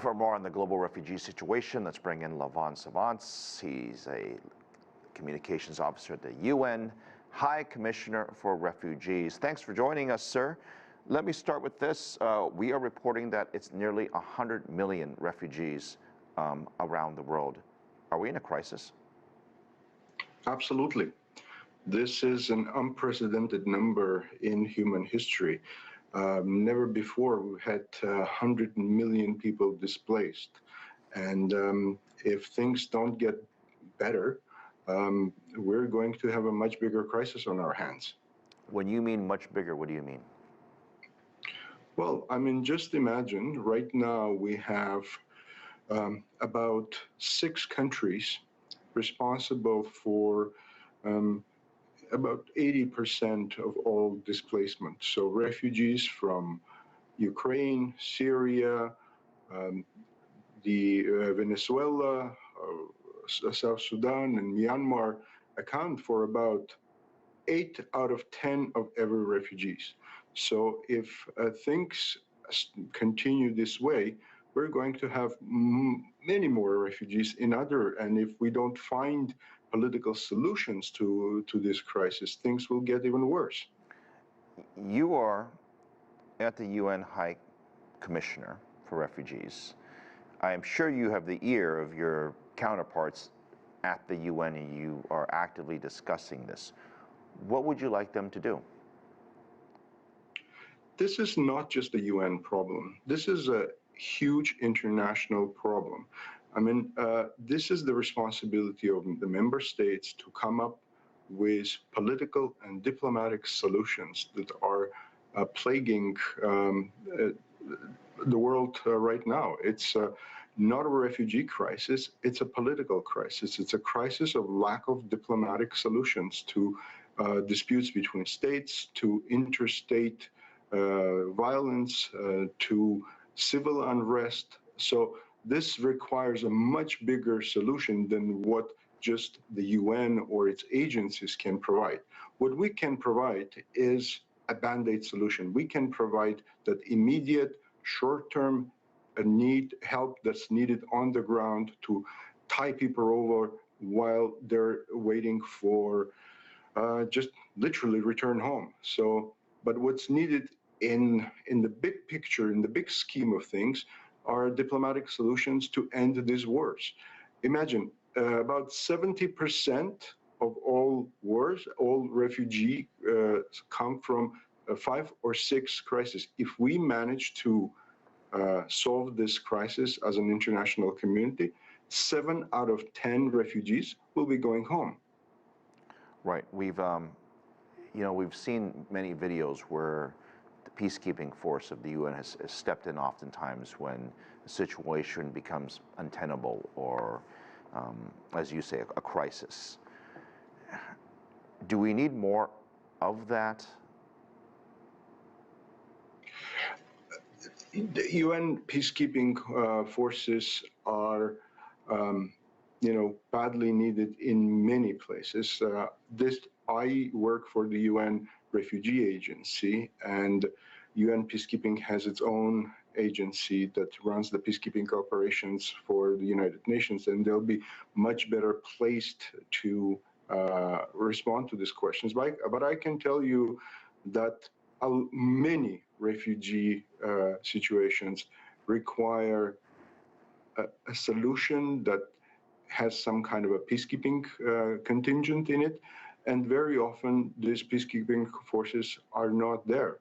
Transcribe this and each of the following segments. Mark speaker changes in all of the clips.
Speaker 1: For more on the global refugee situation, let's bring in Levon Sevunts. He's a communications officer at the UN High Commissioner for Refugees. Thanks for joining us, sir. Let me start with this. We are reporting that it's nearly 100 million refugees around the world. Are we in a crisis?
Speaker 2: Absolutely. This is an unprecedented number in human history. Never before we had 100 million people displaced. And if things don't get better, we're going to have a much bigger crisis on our hands.
Speaker 1: When you mean much bigger, what do you mean?
Speaker 2: Well, I mean, just imagine right now we have about 6 countries responsible for about 80% of all displacement. So refugees from Ukraine, Syria, Venezuela, South Sudan, and Myanmar account for about 8 out of 10 of every refugees. So if things continue this way, we're going to have many more refugees and if we don't find political solutions to this crisis, things will get even worse.
Speaker 1: You are at the UN High Commissioner for Refugees. I am sure you have the ear of your counterparts at the UN and you are actively discussing this. What would you like them to do?
Speaker 2: This is not just a UN problem. This is a huge international problem. I mean, this is the responsibility of the member states to come up with political and diplomatic solutions that are plaguing the world right now. It's not a refugee crisis, it's a political crisis. It's a crisis of lack of diplomatic solutions to disputes between states, to interstate violence, to civil unrest. So this requires a much bigger solution than what just the UN or its agencies can provide. What we can provide is a band-aid solution. We can provide that immediate, short-term help that's needed on the ground to tie people over while they're waiting for just literally return home. So, but what's needed in the big picture, in the big scheme of things, are diplomatic solutions to end these wars. Imagine about 70% of all wars, all refugees come from 5 or 6 crises. If we manage to solve this crisis as an international community, 7 out of 10 refugees will be going home.
Speaker 1: Right. We've seen many videos where the peacekeeping force of the UN has stepped in oftentimes when the situation becomes untenable or, as you say, a crisis. Do we need more of that?
Speaker 2: The UN peacekeeping forces are, badly needed in many places. I work for the UN Refugee Agency, and UN peacekeeping has its own agency that runs the peacekeeping operations for the United Nations, and they'll be much better placed to respond to these questions. But I can tell you that many refugee situations require a solution that has some kind of a peacekeeping contingent in it, and very often these peacekeeping forces are not there.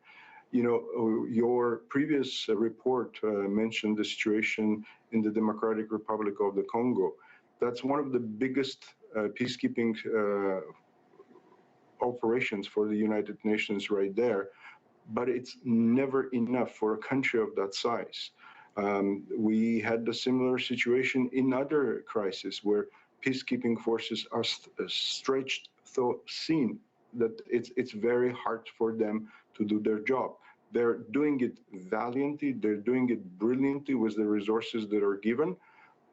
Speaker 2: Your previous report mentioned the situation in the Democratic Republic of the Congo. That's one of the biggest peacekeeping operations for the United Nations right there, but it's never enough for a country of that size. We had a similar situation in other crises where peacekeeping forces are stretched so thin that it's very hard for them to do their job. They're doing it valiantly, they're doing it brilliantly with the resources that are given,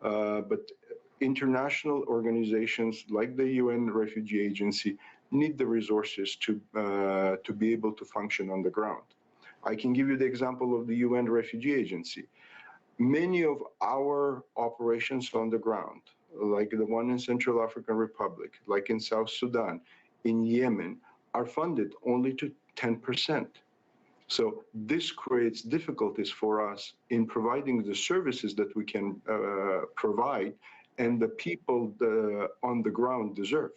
Speaker 2: but international organizations like the UN Refugee Agency need the resources to be able to function on the ground. I can give you the example of the UN Refugee Agency. Many of our operations on the ground, like the one in Central African Republic, like in South Sudan, in Yemen, are funded only to 10%. So this creates difficulties for us in providing the services that we can provide and the people on the ground deserve.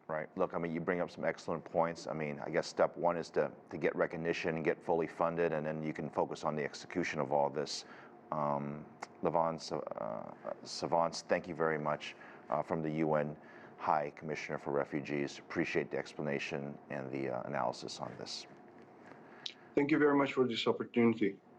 Speaker 1: Right. Look, I mean, you bring up some excellent points. I mean, I guess step one is to get recognition and get fully funded, and then you can focus on the execution of all this. Levon Sevunts, thank you very much from the UN High Commissioner for Refugees. Appreciate the explanation and the analysis on this.
Speaker 2: Thank you very much for this opportunity.